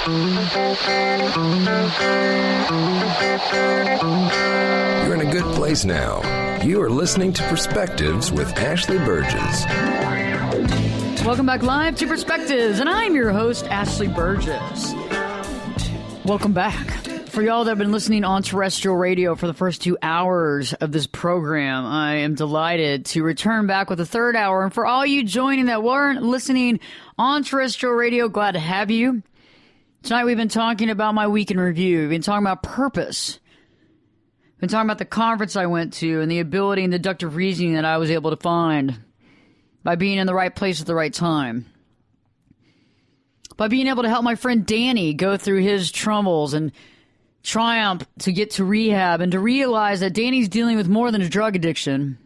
You're in a good place now. You are listening to Perspectives with Ashley Burgess. Welcome back live to Perspectives, and I'm your host, Ashley Burgess. Welcome back. For y'all that have been listening on terrestrial radio for the first 2 hours of this program, I am delighted to return back with the third hour. And for all you joining that weren't listening on terrestrial radio, glad to have you. Tonight we've been talking about my week in review. We've been talking about purpose. We've been talking about the conference I went to and the ability and deductive reasoning that I was able to find by being in the right place at the right time. By being able to help my friend Danny go through his troubles and triumph to get to rehab and to realize that Danny's dealing with more than a drug addiction.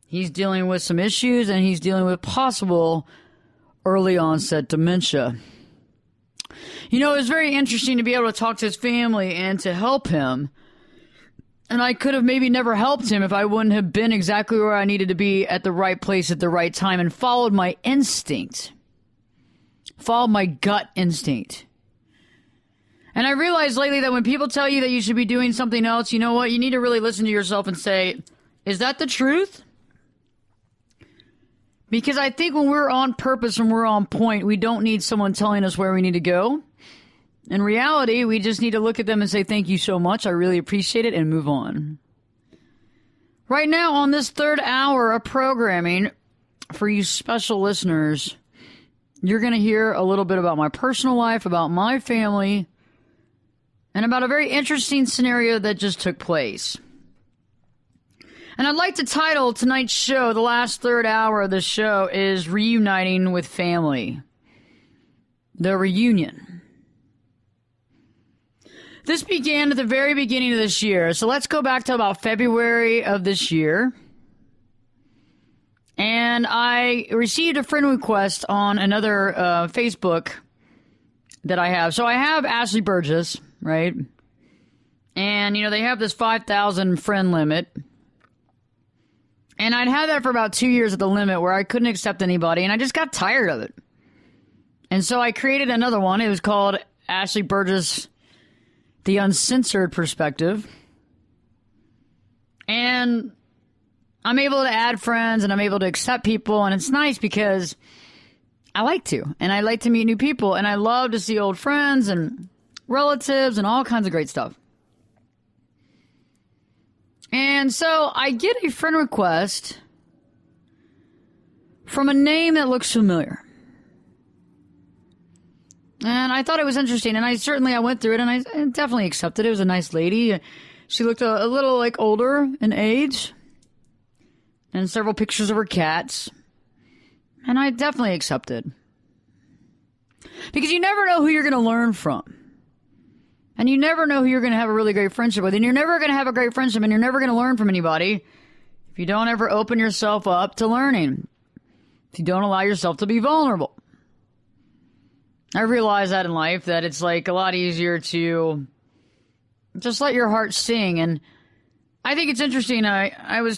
He's dealing with some issues and he's dealing with possible early onset dementia. You know, it was very interesting to be able to talk to his family and to help him. And I could have maybe never helped him if I wouldn't have been exactly where I needed to be at the right place at the right time and followed my instinct. Followed my gut instinct. And I realized lately that when people tell you that you should be doing something else, you know what? You need to really listen to yourself and say, is that the truth? Because I think when we're on purpose and we're on point, we don't need someone telling us where we need to go. In reality, we just need to look at them and say, thank you so much. I really appreciate it, and move on. Right now, on this third hour of programming, for you special listeners, you're going to hear a little bit about my personal life, about my family, and about a very interesting scenario that just took place. And I'd like to title tonight's show, the last third hour of the show, is Reuniting with Family. The reunion. This began at the very beginning of this year. So let's go back to about February of this year. And I received a friend request on another Facebook that I have. So I have Ashley Burgess, right? And, you know, they have this 5,000 friend limit. And I'd had that for about 2 years at the limit where I couldn't accept anybody. And I just got tired of it. And so I created another one. It was called Ashley Burgess, The Uncensored Perspective. And I'm able to add friends and I'm able to accept people. And it's nice because I like to. And I like to meet new people. And I love to see old friends and relatives and all kinds of great stuff. And so I get a friend request from a name that looks familiar. And I thought it was interesting. And I went through it and I definitely accepted it. It was a nice lady. She looked a little like older in age. And several pictures of her cats. And I definitely accepted. Because you never know who you're going to learn from. And you never know who you're going to have a really great friendship with. And you're never going to have a great friendship and you're never going to learn from anybody if you don't ever open yourself up to learning. If you don't allow yourself to be vulnerable. I realize that in life, that it's like a lot easier to just let your heart sing. And I think it's interesting. I was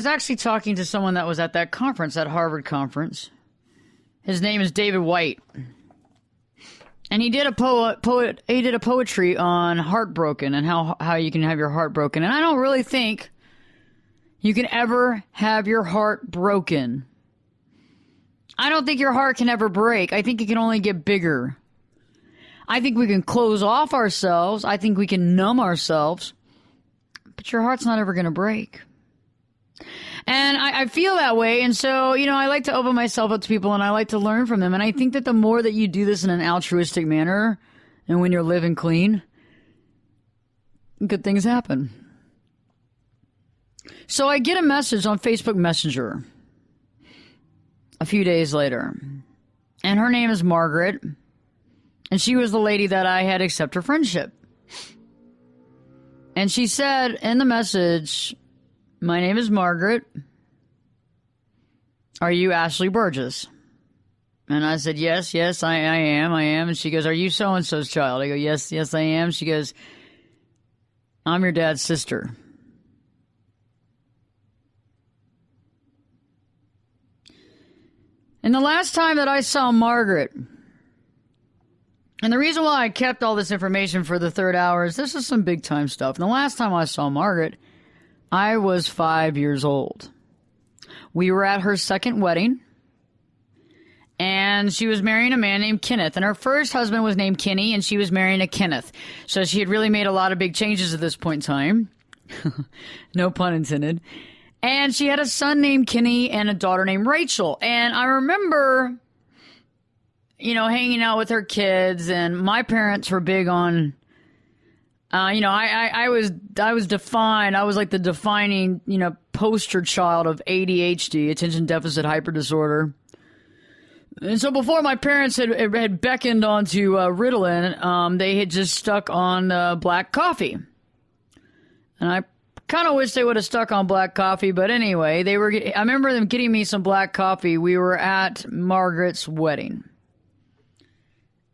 actually talking to someone that was at that conference, that Harvard conference. His name is David White. And he did a poetry on heartbroken and how you can have your heart broken. And I don't really think you can ever have your heart broken. I don't think your heart can ever break. I think it can only get bigger. I think we can close off ourselves. I think we can numb ourselves. But your heart's not ever going to break. And I feel that way. And so, you know, I like to open myself up to people and I like to learn from them. And I think that the more that you do this in an altruistic manner and when you're living clean, good things happen. So I get a message on Facebook Messenger a few days later. And her name is Margaret. And she was the lady that I had accepted her friendship. And she said in the message, "My name is Margaret. Are you Ashley Burgess?" And I said, yes, I am. And she goes, "Are you so-and-so's child?" I go, yes, I am. She goes, "I'm your dad's sister." And the last time that I saw Margaret, and the reason why I kept all this information for the third hour is this is some big time stuff. And the last time I saw Margaret, I was 5 years old. We were at her second wedding, and she was marrying a man named Kenneth. And her first husband was named Kenny, and she was marrying a Kenneth. So she had really made a lot of big changes at this point in time. No pun intended. And she had a son named Kenny and a daughter named Rachel. And I remember, hanging out with her kids, and my parents were big on, I was defined. I was like the defining, poster child of ADHD, attention deficit hyper disorder. And so before my parents had beckoned onto Ritalin, they had just stuck on black coffee. And I kind of wish they would have stuck on black coffee, but anyway, I remember them getting me some black coffee. We were at Margaret's wedding.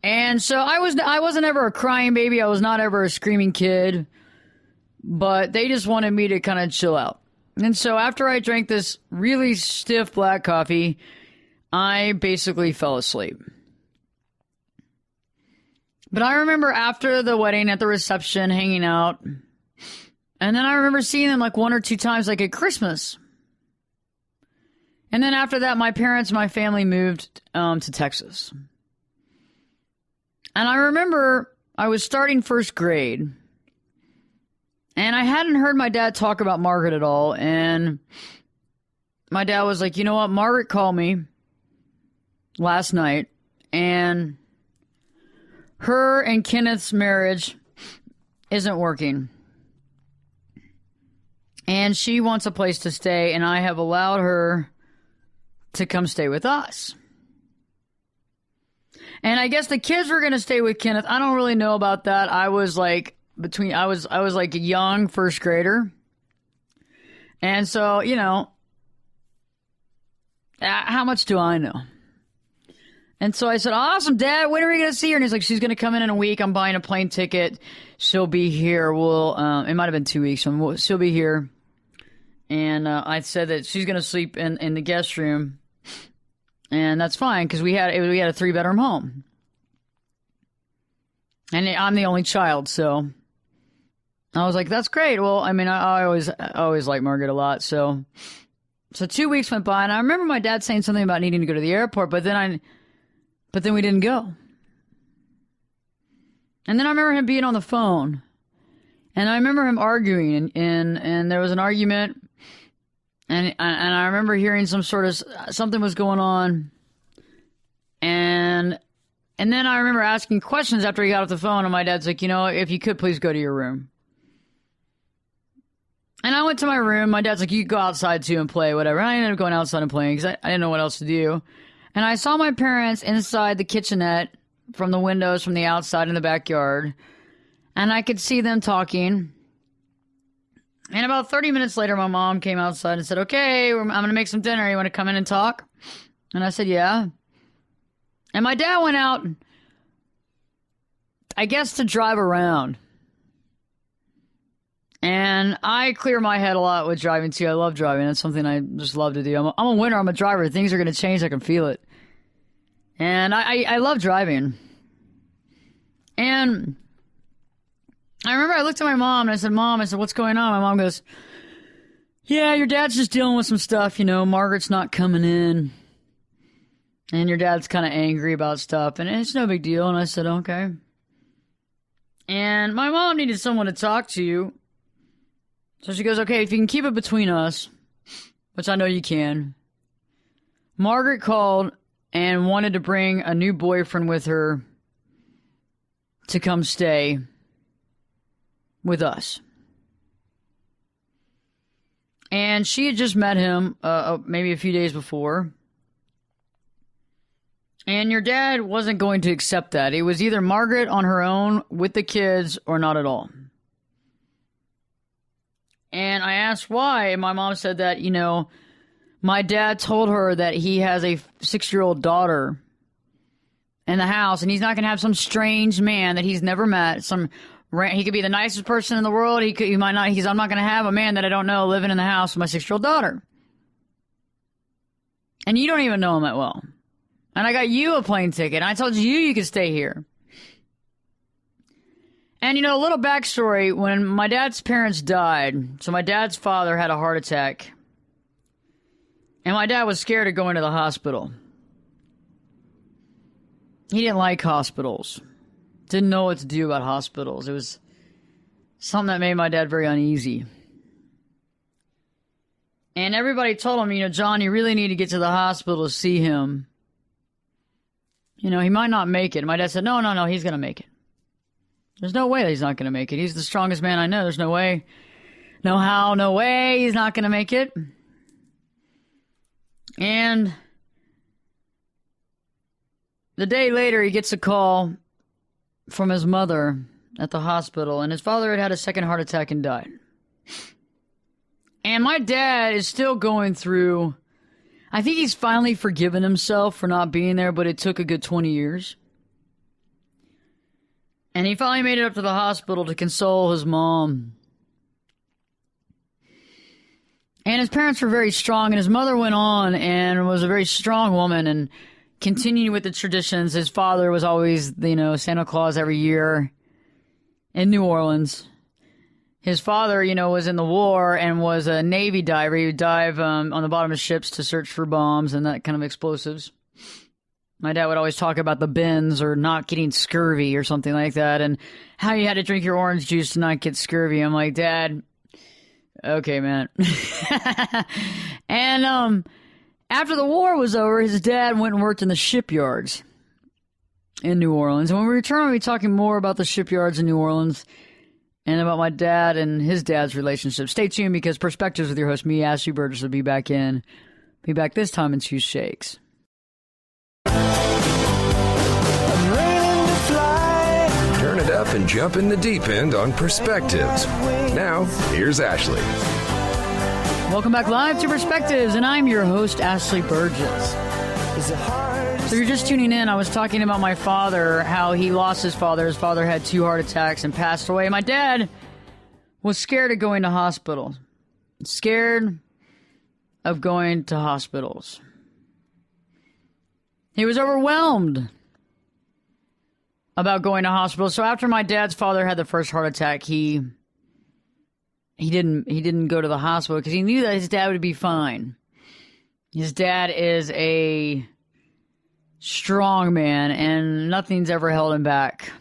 And so I wasn't ever a crying baby. I was not ever a screaming kid, but they just wanted me to kind of chill out. And so after I drank this really stiff black coffee, I basically fell asleep. But I remember after the wedding at the reception hanging out, and then I remember seeing them like one or two times like at Christmas. And then after that, my parents and my family moved to Texas. And I remember I was starting first grade, and I hadn't heard my dad talk about Margaret at all. And my dad was like, you know what? Margaret called me last night, and her and Kenneth's marriage isn't working. And she wants a place to stay, and I have allowed her to come stay with us. And I guess the kids were going to stay with Kenneth. I don't really know about that. I was like I was like a young first grader. And so, how much do I know? And so I said, awesome, Dad, when are we going to see her? And he's like, she's going to come in a week. I'm buying a plane ticket. She'll be here. It might have been 2 weeks. So she'll be here. And I said that she's going to sleep in the guest room. And that's fine, because we had a 3-bedroom home. And I'm the only child, so I was like, that's great. Well, I mean, I always liked Margaret a lot. So 2 weeks went by, and I remember my dad saying something about needing to go to the airport, but then we didn't go. And then I remember him being on the phone, and I remember him arguing, and there was an argument. And I remember hearing something was going on. And then I remember asking questions after he got off the phone, and my dad's like, if you could, please go to your room. And I went to my room. My dad's like, you go outside too and play, whatever. And I ended up going outside and playing because I didn't know what else to do. And I saw my parents inside the kitchenette from the windows from the outside in the backyard. And I could see them talking. And about 30 minutes later, my mom came outside and said, okay, I'm going to make some dinner. You want to come in and talk? And I said, yeah. And my dad went out, I guess, to drive around. And I clear my head a lot with driving, too. I love driving. That's something I just love to do. I'm a winner. I'm a driver. Things are going to change. I can feel it. And I love driving. And I remember I looked at my mom and I said, Mom, what's going on? My mom goes, yeah, your dad's just dealing with some stuff. Margaret's not coming in. And your dad's kind of angry about stuff. And it's no big deal. And I said, okay. And my mom needed someone to talk to. So she goes, okay, if you can keep it between us, which I know you can. Margaret called and wanted to bring a new boyfriend with her to come stay with us. And she had just met him maybe a few days before. And your dad wasn't going to accept that. It was either Margaret on her own with the kids or not at all. And I asked why, and my mom said that, my dad told her that he has a 6-year-old daughter in the house, and he's not going to have some strange man that he's never met. He could be the nicest person in the world. He might not. I'm not going to have a man that I don't know living in the house with my 6-year-old daughter. And you don't even know him that well. And I got you a plane ticket. And I told you could stay here. And, a little backstory, when my dad's parents died, so my dad's father had a heart attack. And my dad was scared of going to the hospital. He didn't like hospitals. Didn't know what to do about hospitals. It was something that made my dad very uneasy. And everybody told him, John, you really need to get to the hospital to see him. He might not make it. My dad said, no, he's going to make it. There's no way that he's not going to make it. He's the strongest man I know. There's no way, no how, no way he's not going to make it. And the day later, he gets a call from his mother at the hospital, and his father had had a second heart attack and died. And my dad is still going through, I think he's finally forgiven himself for not being there, but it took a good 20 years. And he finally made it up to the hospital to console his mom. And his parents were very strong, and his mother went on and was a very strong woman and continued with the traditions. His father was always, Santa Claus every year in New Orleans. His father, was in the war and was a Navy diver. He would dive on the bottom of ships to search for bombs and that kind of explosives. My dad would always talk about the bends or not getting scurvy or something like that, and how you had to drink your orange juice to not get scurvy. I'm like, Dad, okay, man. And after the war was over, his dad went and worked in the shipyards in New Orleans. And when we return, we'll be talking more about the shipyards in New Orleans and about my dad and his dad's relationship. Stay tuned, because Perspectives with your host, me, Ashley Burgess, will be back this time in two shakes. Turn it up and jump in the deep end on Perspectives. Now, here's Ashley. Welcome back live to Perspectives, and I'm your host, Ashley Burgess. So you're just tuning in. I was talking about my father, how he lost his father. His father had 2 heart attacks and passed away. My dad was scared of going to hospitals. Scared of going to hospitals. He was overwhelmed about going to hospital. So after my dad's father had the first heart attack, he didn't go to the hospital because he knew that his dad would be fine. His dad is a strong man, and nothing's ever held him back.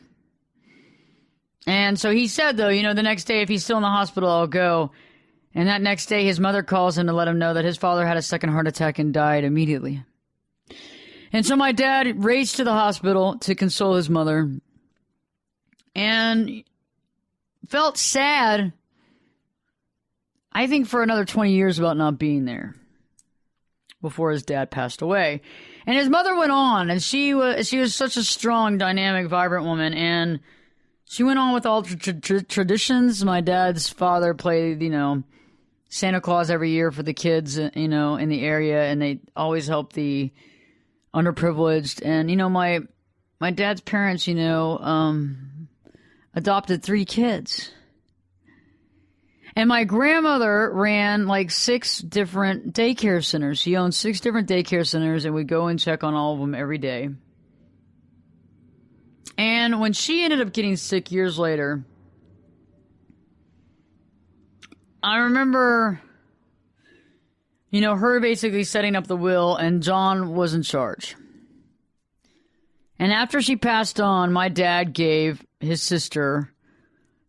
And so he said, though, the next day, if he's still in the hospital, I'll go. And that next day, his mother calls him to let him know that his father had a second heart attack and died immediately. And so my dad raced to the hospital to console his mother and felt sad, I think, for another 20 years about not being there before his dad passed away. And his mother went on, and she was such a strong, dynamic, vibrant woman, and she went on with all traditions. My dad's father played, Santa Claus every year for the kids, in the area, and they always helped the underprivileged. And, my dad's parents, adopted 3 kids. And my grandmother ran 6 different daycare centers. She owned 6 different daycare centers, and we'd go and check on all of them every day. And when she ended up getting sick years later, I remember, her basically setting up the will, and John was in charge. And after she passed on, my dad gave his sister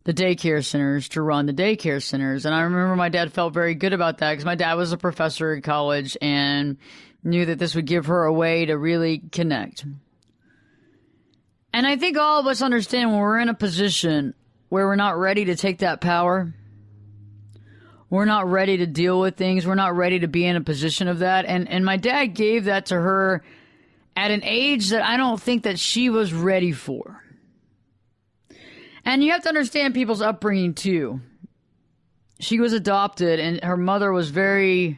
the daycare centers to run the daycare centers. And I remember my dad felt very good about that, because my dad was a professor at college and knew that this would give her a way to really connect. And I think all of us understand when we're in a position where we're not ready to take that power, we're not ready to deal with things, we're not ready to be in a position of that. And my dad gave that to her at an age that I don't think that she was ready for. And you have to understand people's upbringing, too. She was adopted, and her mother was there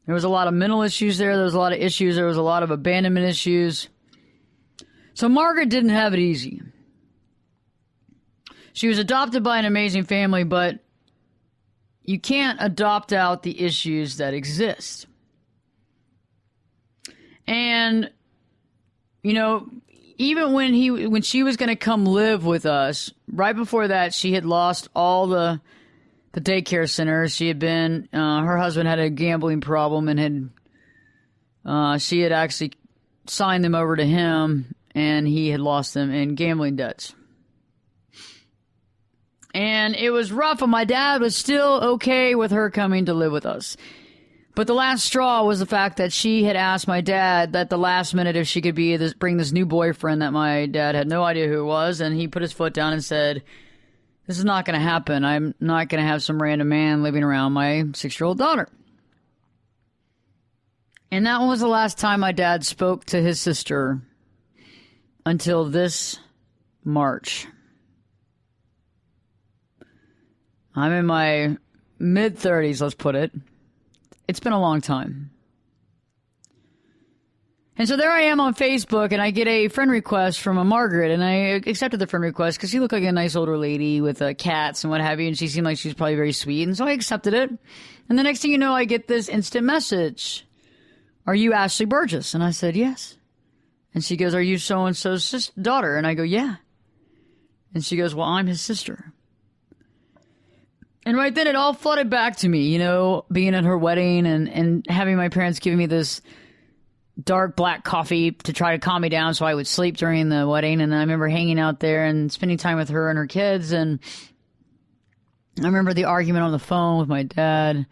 was a lot of mental issues there. There was a lot of issues. There was a lot of abandonment issues. So Margaret didn't have it easy. She was adopted by an amazing family, but you can't adopt out the issues that exist. And even when she was going to come live with us, right before that, she had lost all the daycare centers. She had been, her husband had a gambling problem and she had actually signed them over to him, and he had lost them in gambling debts. And it was rough, and my dad was still okay with her coming to live with us. But the last straw was the fact that she had asked my dad that the last minute if she could bring this new boyfriend that my dad had no idea who it was, and he put his foot down and said, "This is not going to happen. I'm not going to have some random man living around my 6-year-old daughter." And that was the last time my dad spoke to his sister until this March. I'm in my mid-30s, let's put it. It's been a long time. And so there I am on Facebook, and I get a friend request from a Margaret, and I accepted the friend request because she looked like a nice older lady with cats and what have you, and she seemed like she was probably very sweet, and so I accepted it. And the next thing you know, I get this instant message. "Are you Ashley Burgess?" And I said, "Yes." And she goes, "Are you so-and-so's daughter?" And I go, "Yeah." And she goes, "Well, I'm his sister." And right then it all flooded back to me, being at her wedding and having my parents give me this dark black coffee to try to calm me down so I would sleep during the wedding. And I remember hanging out there and spending time with her and her kids. And I remember the argument on the phone with my dad.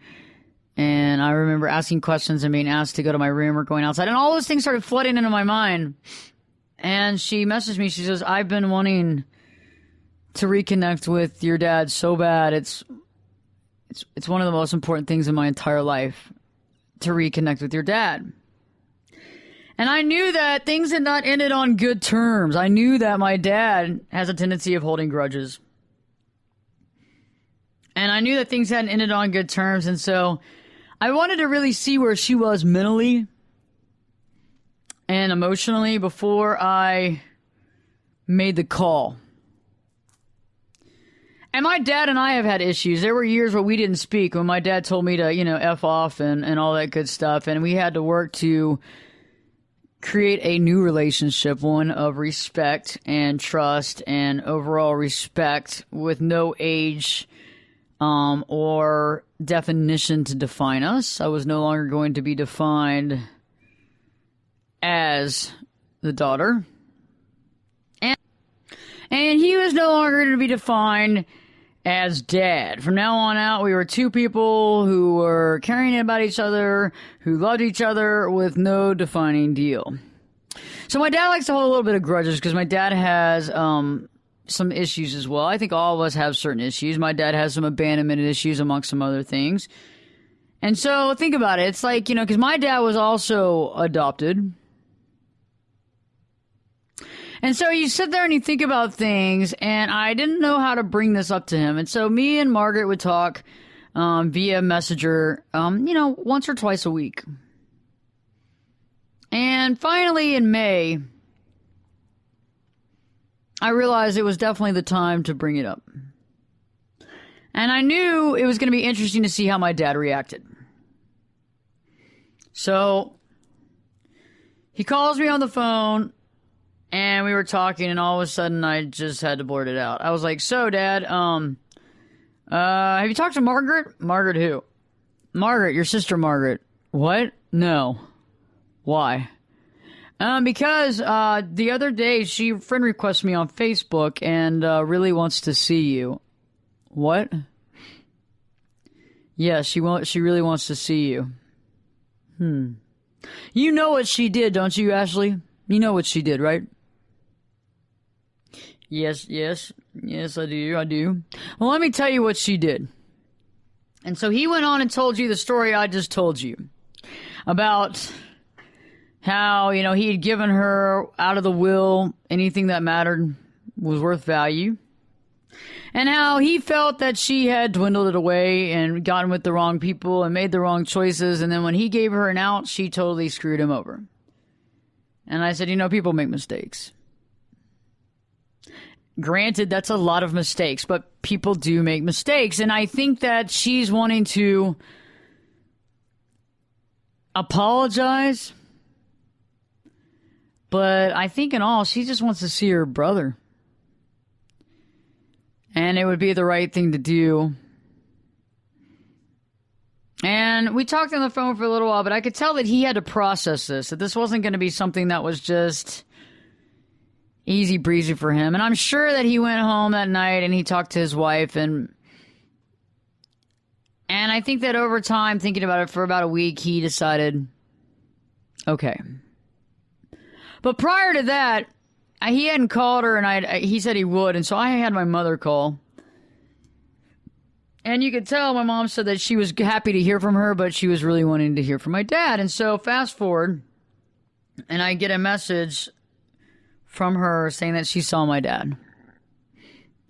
And I remember asking questions and being asked to go to my room or going outside. And all those things started flooding into my mind. And she messaged me. She says, "I've been wanting to reconnect with your dad so bad. It's one of the most important things in my entire life, to reconnect with your dad." And I knew that things had not ended on good terms. I knew that my dad has a tendency of holding grudges. And I knew that things hadn't ended on good terms. And so I wanted to really see where she was mentally and emotionally before I made the call. And my dad and I have had issues. There were years where we didn't speak, when my dad told me to, F off and all that good stuff. And we had to work to create a new relationship, one of respect and trust and overall respect, with no age or definition to define us. I was no longer going to be defined as the daughter. And he was no longer going to be defined as dad. From now on out, we were two people who were caring about each other, who loved each other with no defining deal. So my dad likes to hold a little bit of grudges because my dad has some issues as well. I think all of us have certain issues. My dad has some abandonment issues amongst some other things. And so think about it. It's like, because my dad was also adopted. And so you sit there and you think about things, and I didn't know how to bring this up to him. And so me and Margaret would talk via Messenger, once or twice a week. And finally in May, I realized it was definitely the time to bring it up. And I knew it was going to be interesting to see how my dad reacted. So he calls me on the phone, and we were talking, and all of a sudden I just had to blurt it out. I was like, "So, Dad, have you talked to Margaret?" "Margaret who?" "Margaret, your sister Margaret." "What?" "No." "Why?" Because the other day she friend requested me on Facebook and really wants to see you." "What?" "Yeah, she really wants to see you." You know what she did, don't you, Ashley? You know what she did, right? Yes, I do. Well, let me tell you what she did. And so he went on and told you the story I just told you about how, he had given her out of the will anything that mattered, was worth value, and how he felt that she had dwindled it away and gotten with the wrong people and made the wrong choices. And then when he gave her an out, she totally screwed him over. And I said, people make mistakes. Granted, that's a lot of mistakes, but people do make mistakes. And I think that she's wanting to apologize, But I think in all, she just wants to see her brother. And it would be the right thing to do. And we talked on the phone for a little while, but I could tell that he had to process this, that this wasn't going to be something that was just easy breezy for him. And I'm sure that he went home that night and he talked to his wife, and I think that over time, thinking about it for about a week, he decided, okay. But prior to that, he hadn't called her, and he said he would, and so I had my mother call. And you could tell my mom said that she was happy to hear from her, but she was really wanting to hear from my dad. And so fast forward, and I get a message from her saying that she saw my dad.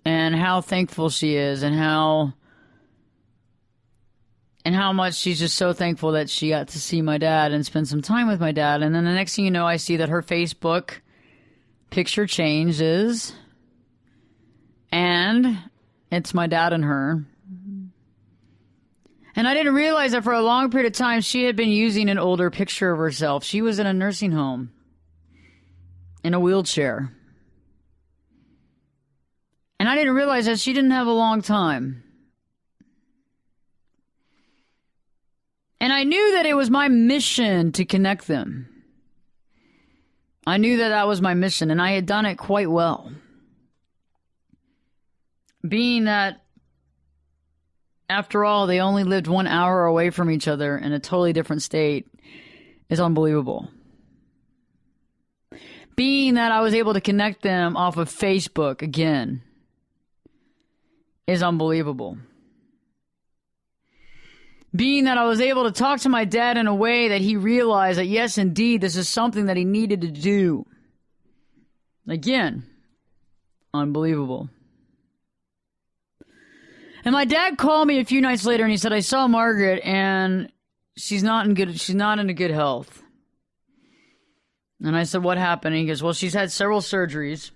And how thankful she is, and how much she's just so thankful that she got to see my dad and spend some time with my dad. And then the next thing you know, I see that her Facebook picture changes, and it's my dad and her. And I didn't realize that for a long period of time, she had been using an older picture of herself. She was in a nursing home, in a wheelchair. And I didn't realize that she didn't have a long time. And I knew that it was my mission to connect them. I knew that that was my mission, and I had done it quite well. Being that, after all, they only lived 1 hour away from each other in a totally different state is unbelievable. Being that I was able to connect them off of Facebook again is unbelievable. Being that I was able to talk to my dad in a way that he realized that, yes, indeed, this is something that he needed to do. Again, unbelievable. And my dad called me a few nights later and he said, I saw Margaret and she's not in good health. And I said, what happened? And he goes, well, she's had several surgeries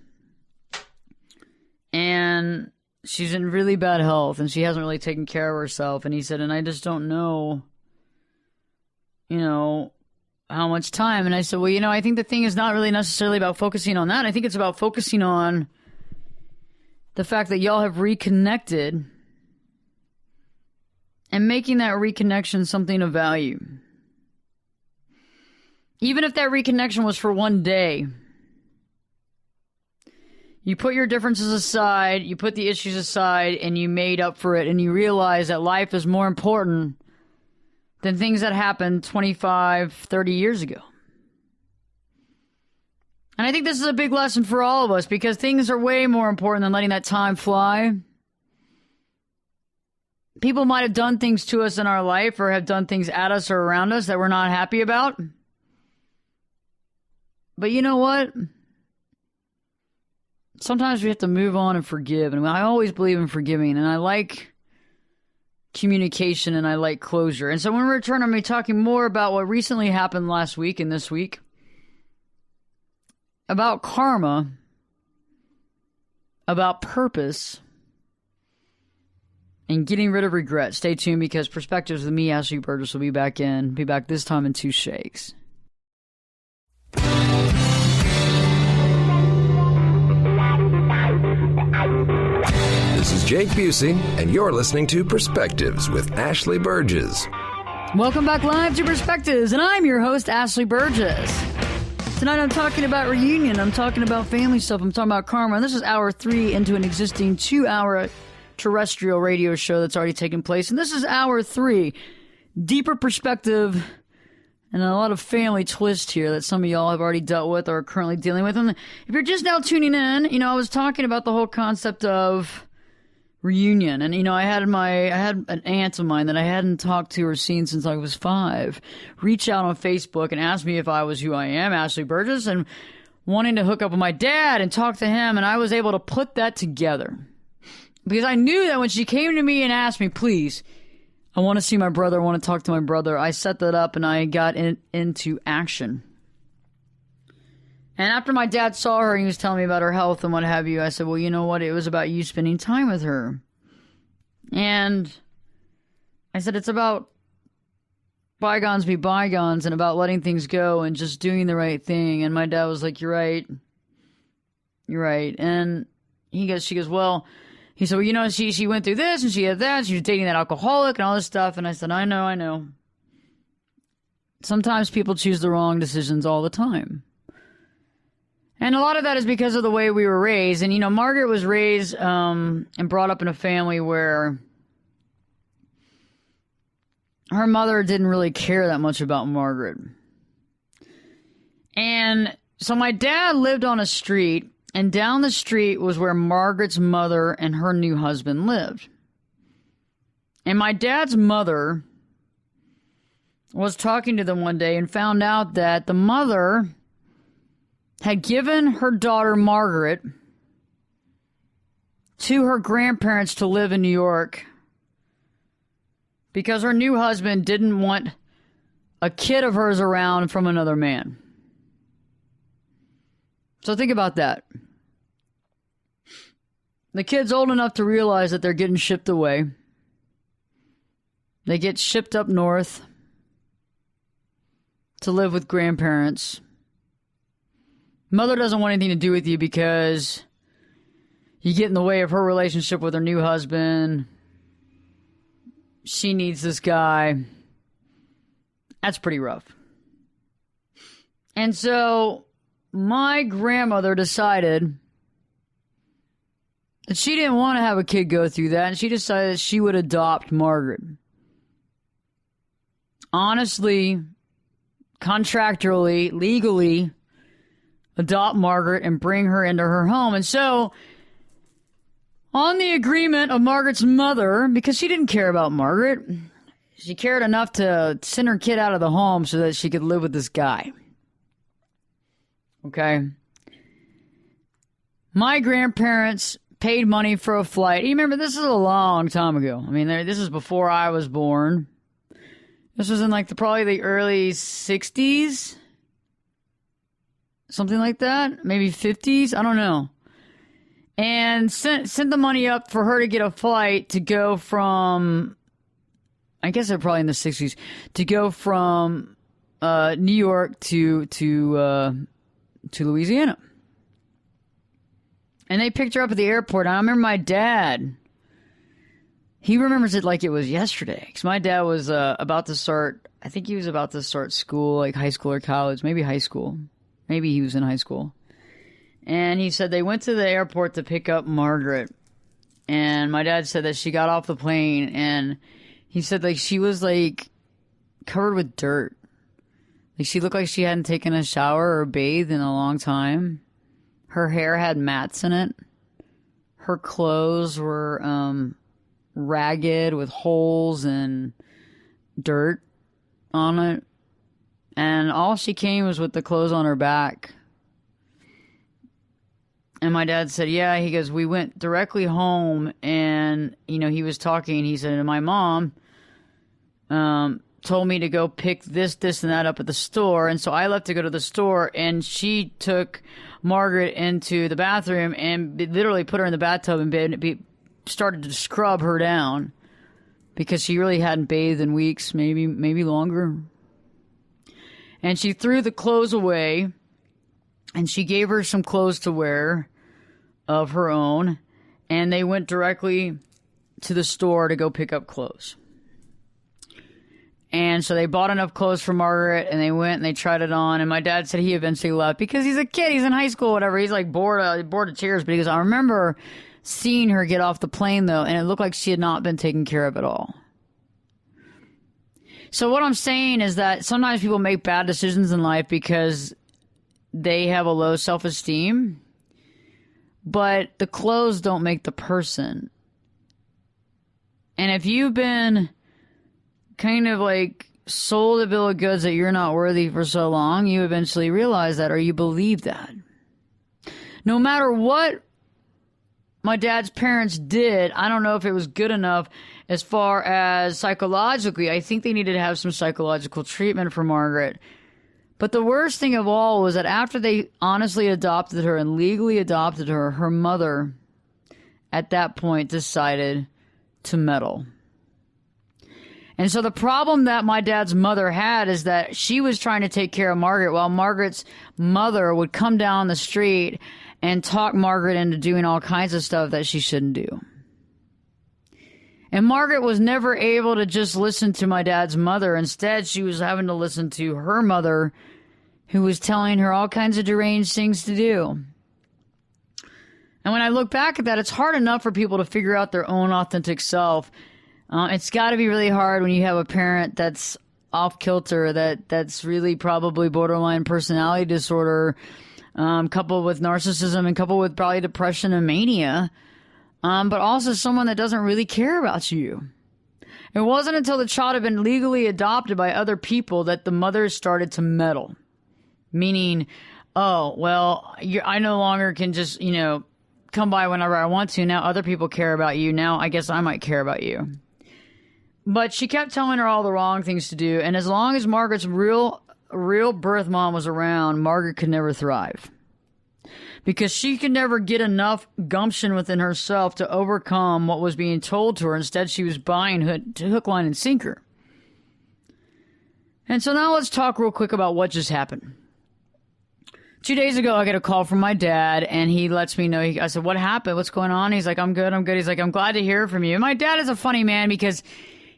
and she's in really bad health and she hasn't really taken care of herself. And he said, and I just don't know, how much time. And I said, well, I think the thing is not really necessarily about focusing on that. I think it's about focusing on the fact that y'all have reconnected and making that reconnection something of value. Even if that reconnection was for one day. You put your differences aside, you put the issues aside, and you made up for it, and you realize that life is more important than things that happened 25, 30 years ago. And I think this is a big lesson for all of us, because things are way more important than letting that time fly. People might have done things to us in our life or have done things at us or around us that we're not happy about. But you know what? Sometimes we have to move on and forgive. And I always believe in forgiving. And I like communication and I like closure. And so when we return, I'm going to be talking more about what recently happened last week and this week. About karma. About purpose. And getting rid of regret. Stay tuned, because Perspectives with me, Ashley Burgess, will be back this time in 2 shakes. This is Jake Busey, and you're listening to Perspectives with Ashley Burgess. Welcome back live to Perspectives, and I'm your host, Ashley Burgess. Tonight I'm talking about reunion, I'm talking about family stuff, I'm talking about karma, and this is hour 3 into an existing 2-hour terrestrial radio show that's already taken place. And this is hour 3. Deeper perspective and a lot of family twist here that some of y'all have already dealt with or are currently dealing with. And if you're just now tuning in, I was talking about the whole concept of reunion. And, I had an aunt of mine that I hadn't talked to or seen since I was 5 reach out on Facebook and ask me if I was who I am, Ashley Burgess, and wanting to hook up with my dad and talk to him. And I was able to put that together. Because I knew that when she came to me and asked me, please, I want to see my brother, I want to talk to my brother, I set that up and I got into action. And after my dad saw her and he was telling me about her health and what have you, I said, well, you know what? It was about you spending time with her. And I said, it's about bygones be bygones and about letting things go and just doing the right thing. And my dad was like, you're right. You're right. And she goes, well, he said, well, you know, she went through this and she had that. She was dating that alcoholic and all this stuff. And I said, I know. Sometimes people choose the wrong decisions all the time. And a lot of that is because of the way we were raised. And, you know, Margaret was raised and brought up in a family where her mother didn't really care that much about Margaret. And so my dad lived on a street, and down the street was where Margaret's mother and her new husband lived. And my dad's mother was talking to them one day and found out that the mother had given her daughter Margaret to her grandparents to live in New York because her new husband didn't want a kid of hers around from another man. So think about that. The kid's old enough to realize that they're getting shipped away. They get shipped up north to live with grandparents. Mother doesn't want anything to do with you because you get in the way of her relationship with her new husband. She needs this guy. That's pretty rough. And so my grandmother decided that she didn't want to have a kid go through that, and she decided that she would adopt Margaret. Honestly, contractually, legally, adopt Margaret and bring her into her home. And so, on the agreement of Margaret's mother, because she didn't care about Margaret, she cared enough to send her kid out of the home so that she could live with this guy. Okay? My grandparents paid money for a flight. You remember, this is a long time ago. I mean, this is before I was born. This was in like probably the early 60s. Something like that. Maybe 50s. I don't know. And sent the money up for her to get a flight to go from, I guess they're probably in the 60s, to go from New York to Louisiana. And they picked her up at the airport. I remember my dad, he remembers it like it was yesterday. Because my dad was about to start, I think he was about to start school, like high school or college, maybe high school. Maybe he was in high school. And he said they went to the airport to pick up Margaret. And my dad said that she got off the plane and he said like she was like covered with dirt. Like she looked like she hadn't taken a shower or bathed in a long time. Her hair had mats in it. Her clothes were ragged with holes and dirt on it. And all she came was with the clothes on her back. And my dad said, yeah, he goes, we went directly home and, you know, he was talking. He said, and my mom told me to go pick this, and that up at the store. And so I left to go to the store and she took Margaret into the bathroom and literally put her in the bathtub and started to scrub her down because she really hadn't bathed in weeks, maybe longer. And she threw the clothes away, and she gave her some clothes to wear of her own, and they went directly to the store to go pick up clothes. And so they bought enough clothes for Margaret, and they went and they tried it on, and my dad said he eventually left because he's a kid, he's in high school, whatever, he's like bored of tears, but he goes, I remember seeing her get off the plane, though, and it looked like she had not been taken care of at all. So what I'm saying is that sometimes people make bad decisions in life because they have a low self-esteem, but the clothes don't make the person. And if you've been kind of like sold a bill of goods that you're not worthy for so long, you eventually realize that, or you believe that. No matter what my dad's parents did, I don't know if it was good enough as far as psychologically. I think they needed to have some psychological treatment for Margaret. But the worst thing of all was that after they honestly adopted her and legally adopted her, her mother at that point decided to meddle. And so the problem that my dad's mother had is that she was trying to take care of Margaret while Margaret's mother would come down the street and talk Margaret into doing all kinds of stuff that she shouldn't do. And Margaret was never able to just listen to my dad's mother. Instead, she was having to listen to her mother, who was telling her all kinds of deranged things to do. And when I look back at that, it's hard enough for people to figure out their own authentic self. It's got to be really hard when you have a parent that's off kilter, that's really probably borderline personality disorder, coupled with narcissism and coupled with probably depression and mania, but also someone that doesn't really care about you. It wasn't until the child had been legally adopted by other people that the mother started to meddle. Meaning, oh, well, I no longer can just, come by whenever I want to. Now other people care about you. Now I guess I might care about you. But she kept telling her all the wrong things to do. And as long as Margaret's real birth mom was around, Margaret could never thrive. Because she could never get enough gumption within herself to overcome what was being told to her. Instead, she was buying hook, line, and sinker. And so now let's talk real quick about what just happened. 2 days ago, I get a call from my dad, and he lets me know. I said, what happened? What's going on? He's like, I'm good. He's like, I'm glad to hear from you. And my dad is a funny man because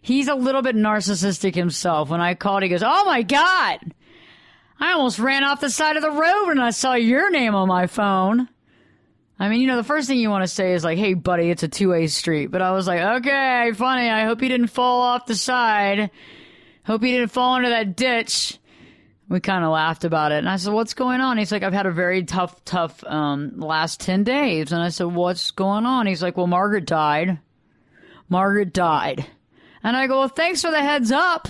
he's a little bit narcissistic himself. When I called, he goes, oh, my God. I almost ran off the side of the road when I saw your name on my phone. I mean, the first thing you want to say is like, hey, buddy, it's a two-way street. But I was like, okay, funny. I hope you didn't fall off the side. Hope you didn't fall into that ditch. We kind of laughed about it. And I said, what's going on? He's like, I've had a very tough last 10 days. And I said, what's going on? He's like, well, Margaret died. And I go, well, thanks for the heads up.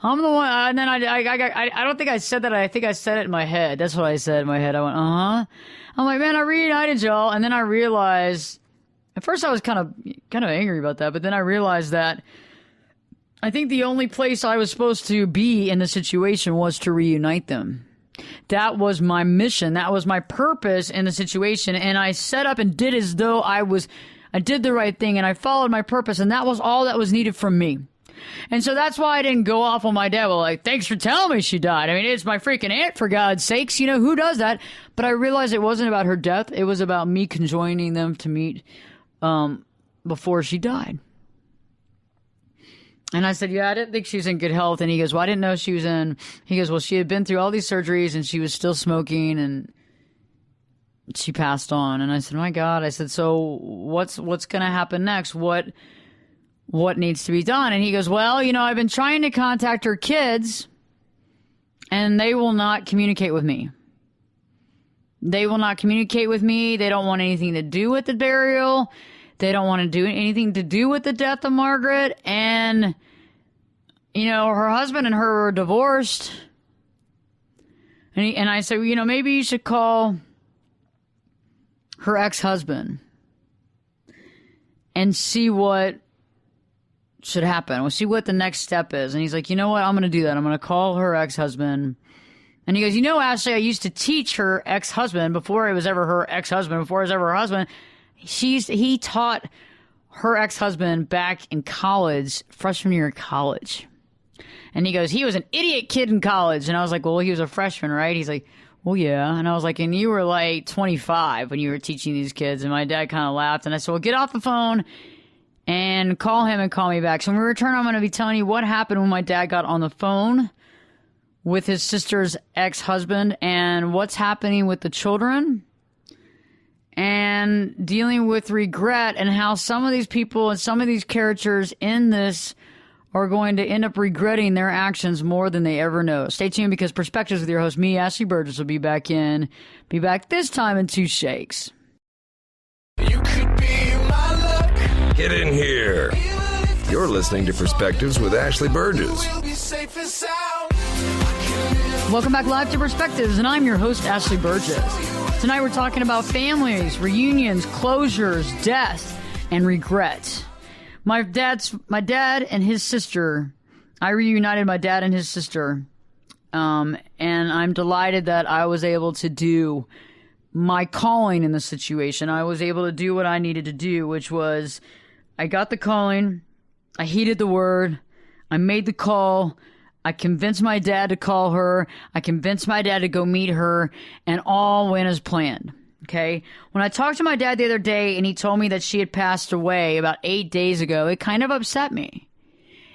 I'm the one. And then I don't think I said that. I think I said it in my head. That's what I said in my head. I went, uh-huh. I'm like, man, I reunited y'all. And then I realized, at first I was kind of angry about that. But then I realized that I think the only place I was supposed to be in the situation was to reunite them. That was my mission. That was my purpose in the situation. And I set up and did as though I did the right thing and I followed my purpose. And that was all that was needed from me. And so that's why I didn't go off on my dad. Well, like, thanks for telling me she died. I mean, it's my freaking aunt, for God's sakes. Who does that? But I realized it wasn't about her death. It was about me conjoining them to meet before she died. And I said, yeah, I didn't think she was in good health. And he goes, well, I didn't know she was he goes, well, she had been through all these surgeries and she was still smoking and she passed on. And I said, my God. I said, so what's going to happen next? What needs to be done? And he goes, well, I've been trying to contact her kids and they will not communicate with me. They don't want anything to do with the burial. They don't want to do anything to do with the death of Margaret. And, her husband and her were divorced. And I said, maybe you should call her ex-husband and see what should happen. We'll see what the next step is. And he's like, you know what? I'm going to do that. I'm going to call her ex-husband. And he goes, Ashley, I used to teach her ex-husband before it was ever her ex-husband, before it was ever her husband. He taught her ex-husband back in college, freshman year of college. And he goes, he was an idiot kid in college. And I was like, well, he was a freshman, right? He's like, well, yeah. And I was like, and you were like 25 when you were teaching these kids. And my dad kind of laughed. And I said, well, get off the phone and call him and call me back. So when we return, I'm going to be telling you what happened when my dad got on the phone with his sister's ex-husband and what's happening with the children. And dealing with regret and how some of these people and some of these characters in this are going to end up regretting their actions more than they ever know. Stay tuned because Perspectives with your host, me, Ashley Burgess, will be back this time in 2 shakes. You could be my luck. Get in here. You're listening to Perspectives with Ashley Burgess. Welcome back live to Perspectives, and I'm your host, Ashley Burgess. Tonight we're talking about families, reunions, closures, death, and regret. My dad and his sister, I reunited my dad and his sister, and I'm delighted that I was able to do my calling in the situation. I was able to do what I needed to do, which was I got the calling, I heeded the word. I made the call. I convinced my dad to call her. I convinced my dad to go meet her, and all went as planned. Okay. When I talked to my dad the other day and he told me that she had passed away about 8 days ago, it kind of upset me.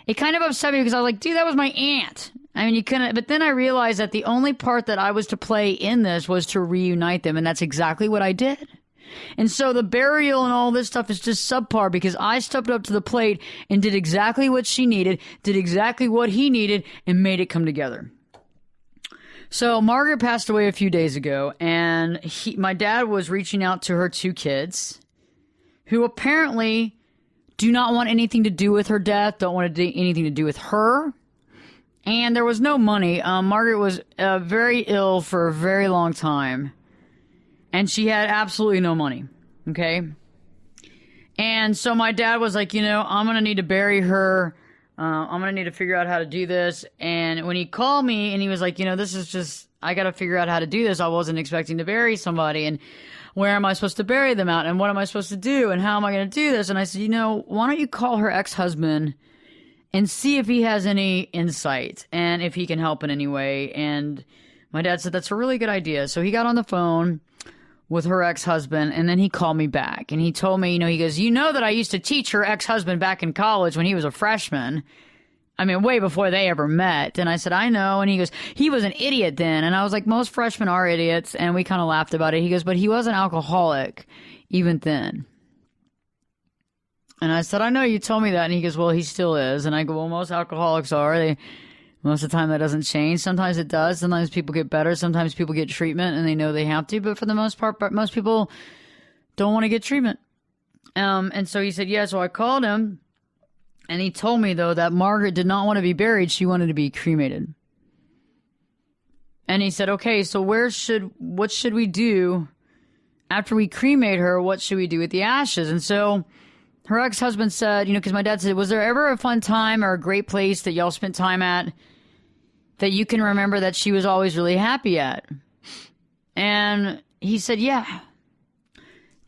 It kind of upset me because I was like, dude, that was my aunt. I mean, you couldn't, but then I realized that the only part that I was to play in this was to reunite them. And that's exactly what I did. And so the burial and all this stuff is just subpar because I stepped up to the plate and did exactly what she needed, did exactly what he needed, and made it come together. So Margaret passed away a few days ago, and my dad was reaching out to her 2 kids who apparently do not want anything to do with her death, don't want to do anything to do with her. And there was no money. Margaret was very ill for a very long time. And she had absolutely no money. Okay? And so my dad was like, I'm going to need to bury her. I'm going to need to figure out how to do this. And when he called me and he was like, this is just, I got to figure out how to do this. I wasn't expecting to bury somebody. And where am I supposed to bury them at? And what am I supposed to do? And how am I going to do this? And I said, why don't you call her ex-husband and see if he has any insight and if he can help in any way. And my dad said, that's a really good idea. So he got on the phone with her ex-husband, and then he called me back. And he told me, he goes, that I used to teach her ex-husband back in college when he was a freshman. I mean, way before they ever met. And I said, I know. And he goes, he was an idiot then. And I was like, most freshmen are idiots. And we kind of laughed about it. He goes, but he was an alcoholic even then. And I said, I know, you told me that. And he goes, well, he still is. And I go, well, most alcoholics are. Most of the time that doesn't change. Sometimes it does. Sometimes people get better. Sometimes people get treatment and they know they have to. But for the most part, most people don't want to get treatment. And so he said, yeah. So I called him and he told me, though, that Margaret did not want to be buried. She wanted to be cremated. And he said, okay, so what should we do after we cremate her? What should we do with the ashes? And so her ex-husband said, because my dad said, was there ever a fun time or a great place that y'all spent time at that you can remember that she was always really happy at? And he said, yeah.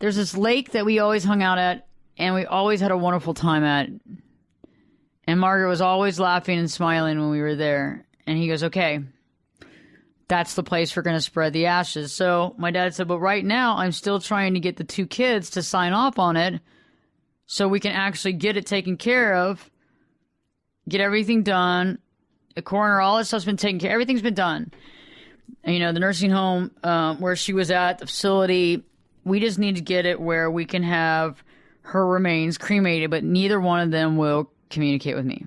There's this lake that we always hung out at, and we always had a wonderful time at. And Margaret was always laughing and smiling when we were there. And he goes, okay, that's the place we're going to spread the ashes. So my dad said, but right now I'm still trying to get the 2 kids to sign off on it so we can actually get it taken care of, get everything done. The coroner, all this stuff's been taken care of. Everything's been done. And, the nursing home where she was at, the facility, we just need to get it where we can have her remains cremated, but neither one of them will communicate with me.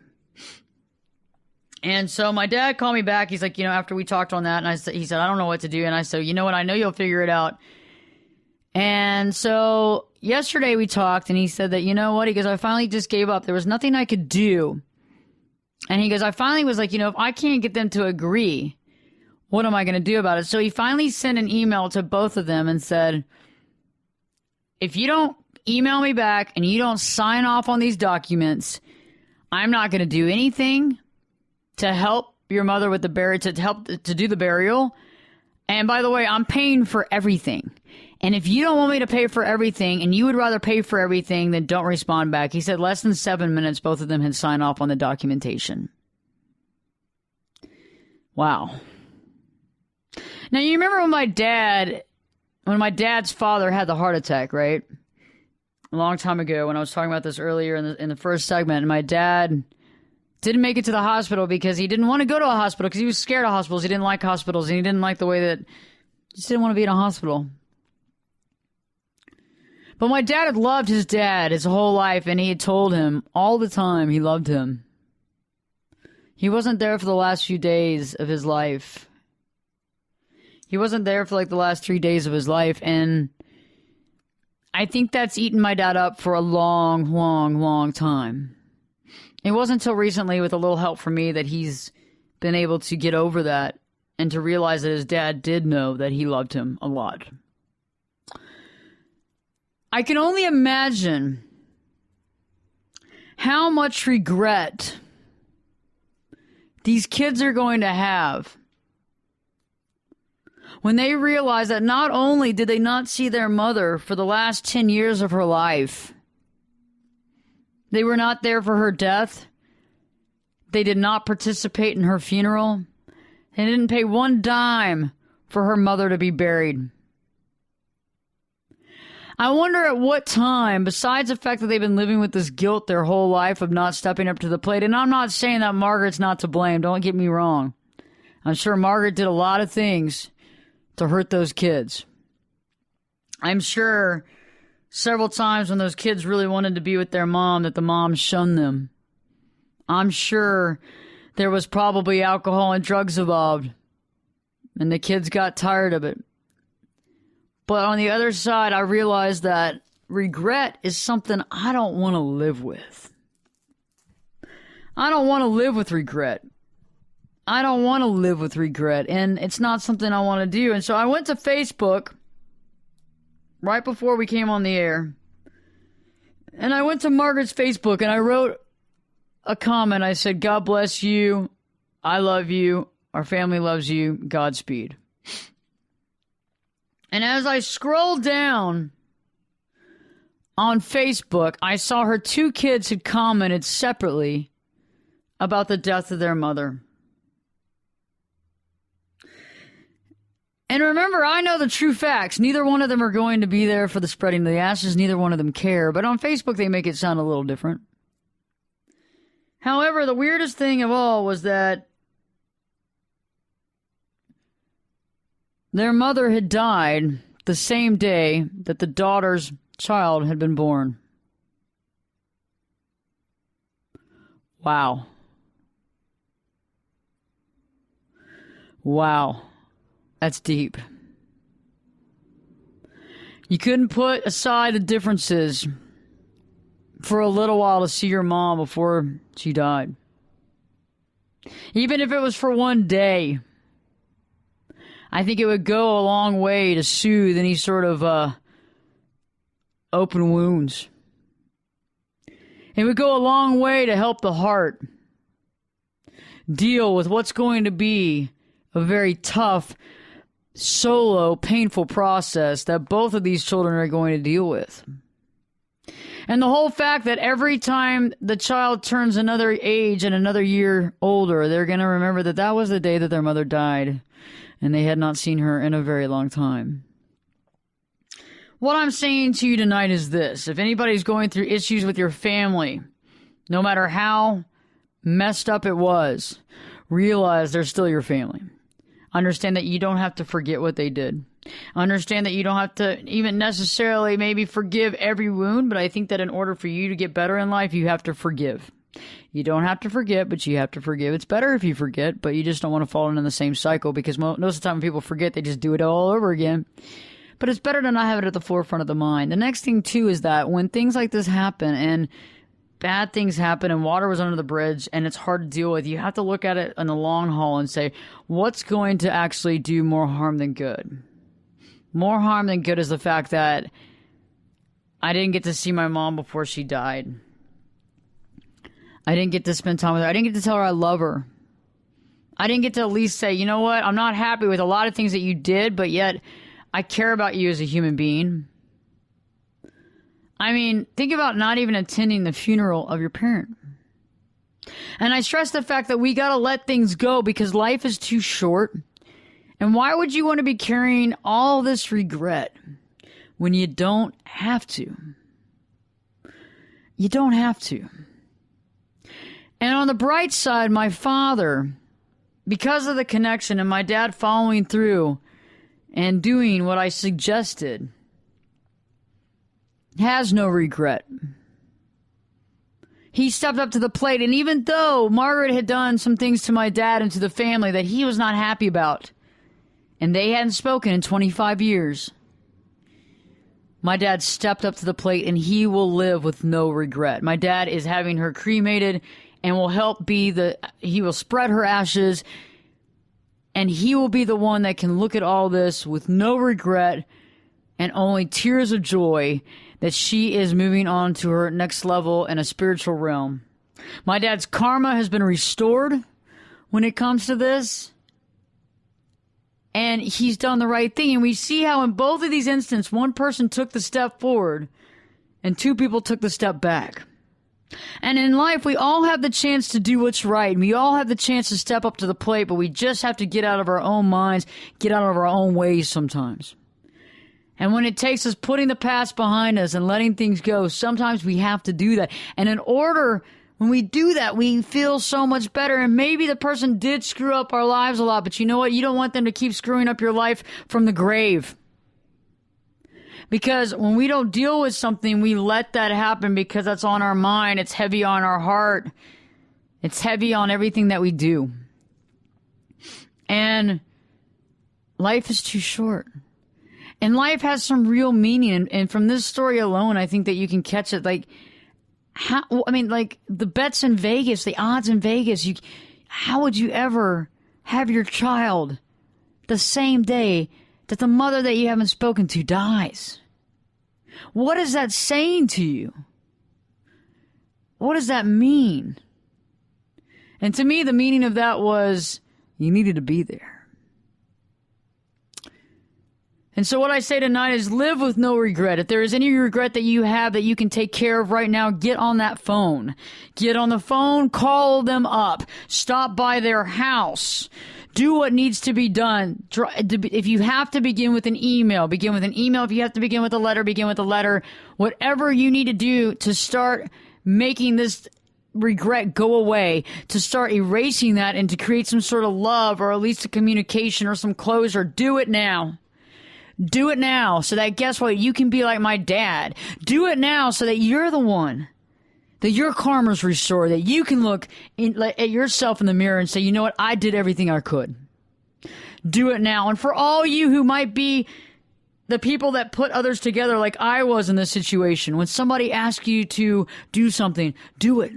And so my dad called me back. He's like, after we talked on that, and he said, I don't know what to do. And I said, you know what? I know you'll figure it out. And so yesterday we talked, and he said that, you know what? He goes, I finally just gave up. There was nothing I could do. And he goes, I finally was like, if I can't get them to agree, what am I going to do about it? So he finally sent an email to both of them and said, if you don't email me back and you don't sign off on these documents, I'm not going to do anything to help your mother with the burial, to help to do the burial. And by the way, I'm paying for everything. And if you don't want me to pay for everything and you would rather pay for everything, then don't respond back. He said less than 7 minutes, both of them had signed off on the documentation. Wow. Now, you remember when my dad's father had the heart attack, right? A long time ago, when I was talking about this earlier in the first segment, and my dad didn't make it to the hospital because he didn't want to go to a hospital because he was scared of hospitals. He didn't like hospitals, and he didn't like the way that he just didn't want to be in a hospital. But my dad had loved his dad his whole life, and he had told him all the time he loved him. He wasn't there for the last few days of his life. He wasn't there for like the last 3 days of his life, and I think that's eaten my dad up for a long, long, long time. It wasn't until recently, with a little help from me, that he's been able to get over that and to realize that his dad did know that he loved him a lot. I can only imagine how much regret these kids are going to have when they realize that not only did they not see their mother for the last 10 years of her life, They were not there for her death. They did not participate in her funeral. They didn't pay one dime for her mother to be buried. I wonder at what time, besides the fact that they've been living with this guilt their whole life of not stepping up to the plate, and I'm not saying that Margaret's not to blame, don't get me wrong. I'm sure Margaret did a lot of things to hurt those kids. I'm sure several times when those kids really wanted to be with their mom, that the mom shunned them. I'm sure there was probably alcohol and drugs involved, and the kids got tired of it. But on the other side, I realized that regret is something I don't want to live with. I don't want to live with regret. I don't want to live with regret, and it's not something I want to do. And so I went to Facebook right before we came on the air, and I went to Margaret's Facebook, and I wrote a comment. I said, God bless you. I love you. Our family loves you. Godspeed. And as I scrolled down on Facebook, I saw her two kids had commented separately about the death of their mother. And remember, I know the true facts. Neither one of them are going to be there for the spreading of the ashes. Neither one of them care. But on Facebook, they make it sound a little different. However, the weirdest thing of all was that their mother had died the same day that the daughter's child had been born. Wow. Wow. That's deep. You couldn't put aside the differences for a little while to see your mom before she died. Even if it was for one day, I think it would go a long way to soothe any sort of open wounds. It would go a long way to help the heart deal with what's going to be a very tough, solo, painful process that both of these children are going to deal with. And the whole fact that every time the child turns another age and another year older, they're going to remember that that was the day that their mother died, and they had not seen her in a very long time. What I'm saying to you tonight is this. If anybody's going through issues with your family, no matter how messed up it was, realize they're still your family. Understand that you don't have to forget what they did. Understand that you don't have to even necessarily maybe forgive every wound, but I think that in order for you to get better in life, you have to forgive. You don't have to forget, but you have to forgive. It's better if you forget, but you just don't want to fall into the same cycle, because most of the time when people forget, they just do it all over again. But it's better to not have it at the forefront of the mind. The next thing, too, is that when things like this happen and bad things happen and water was under the bridge and it's hard to deal with, you have to look at it in the long haul and say, what's going to actually do more harm than good? More harm than good is the fact that I didn't get to see my mom before she died. I didn't get to spend time with her. I didn't get to tell her I love her. I didn't get to at least say, you know what, I'm not happy with a lot of things that you did, but yet I care about you as a human being. I mean, think about not even attending the funeral of your parent. And I stress the fact that we got to let things go because life is too short. And why would you want to be carrying all this regret when you don't have to? You don't have to. And on the bright side, my father, because of the connection and my dad following through and doing what I suggested, has no regret. He stepped up to the plate, and even though Margaret had done some things to my dad and to the family that he was not happy about, and they hadn't spoken in 25 years, my dad stepped up to the plate, and he will live with no regret. My dad is having her cremated and will help he will spread her ashes, and he will be the one that can look at all this with no regret and only tears of joy that she is moving on to her next level in a spiritual realm. My dad's karma has been restored when it comes to this, and he's done the right thing. And we see how in both of these instances, one person took the step forward and two people took the step back. And in life, we all have the chance to do what's right. And we all have the chance to step up to the plate, but we just have to get out of our own minds, get out of our own ways sometimes. And when it takes us putting the past behind us and letting things go, sometimes we have to do that. And when we do that, we feel so much better. And maybe the person did screw up our lives a lot, but you know what? You don't want them to keep screwing up your life from the grave. Because when we don't deal with something, we let that happen because that's on our mind. It's heavy on our heart. It's heavy on everything that we do. And life is too short. And life has some real meaning. And from this story alone, I think that you can catch it. Like the bets in Vegas, the odds in Vegas, how would you ever have your child the same day that the mother that you haven't spoken to dies? What is that saying to you? What does that mean? And to me, the meaning of that was you needed to be there. And so what I say tonight is live with no regret. If there is any regret that you have that you can take care of right now, get on that phone. Get on the phone, call them up, stop by their house. Do what needs to be done. If you have to begin with an email, begin with an email. If you have to begin with a letter, begin with a letter. Whatever you need to do to start making this regret go away, to start erasing that and to create some sort of love or at least a communication or some closure, do it now. Do it now so that, guess what, you can be like my dad. Do it now so that you're the one, that your karma's restored, that you can look at yourself in the mirror and say, you know what, I did everything I could. Do it now. And for all you who might be the people that put others together like I was in this situation, when somebody asks you to do something, do it.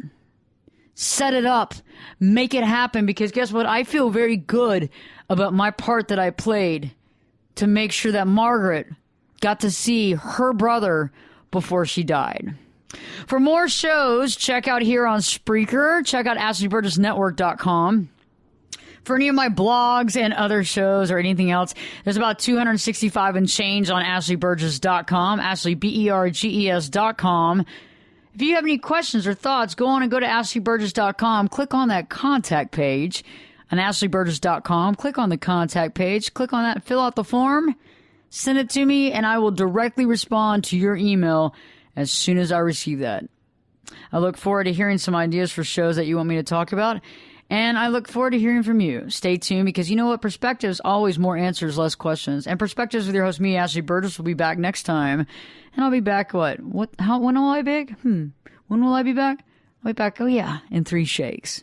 Set it up. Make it happen, because guess what, I feel very good about my part that I played to make sure that Margaret got to see her brother before she died. For more shows, check out here on Spreaker. Check out AshleyBurgessNetwork.com. For any of my blogs and other shows or anything else, there's about 265 and change on AshleyBurgess.com, AshleyBurgess.com. If you have any questions or thoughts, go on and go to AshleyBurgess.com. Click on that contact page on AshleyBurgess.com. Click on the contact page. Click on that, fill out the form, send it to me, and I will directly respond to your email as soon as I receive that. I look forward to hearing some ideas for shows that you want me to talk about, and I look forward to hearing from you. Stay tuned, because you know what? Perspectives, always more answers, less questions. And Perspectives with your host, me, Ashley Burgess, will be back next time. And I'll be back, when will I be back? When will I be back? I'll be back, in 3 shakes.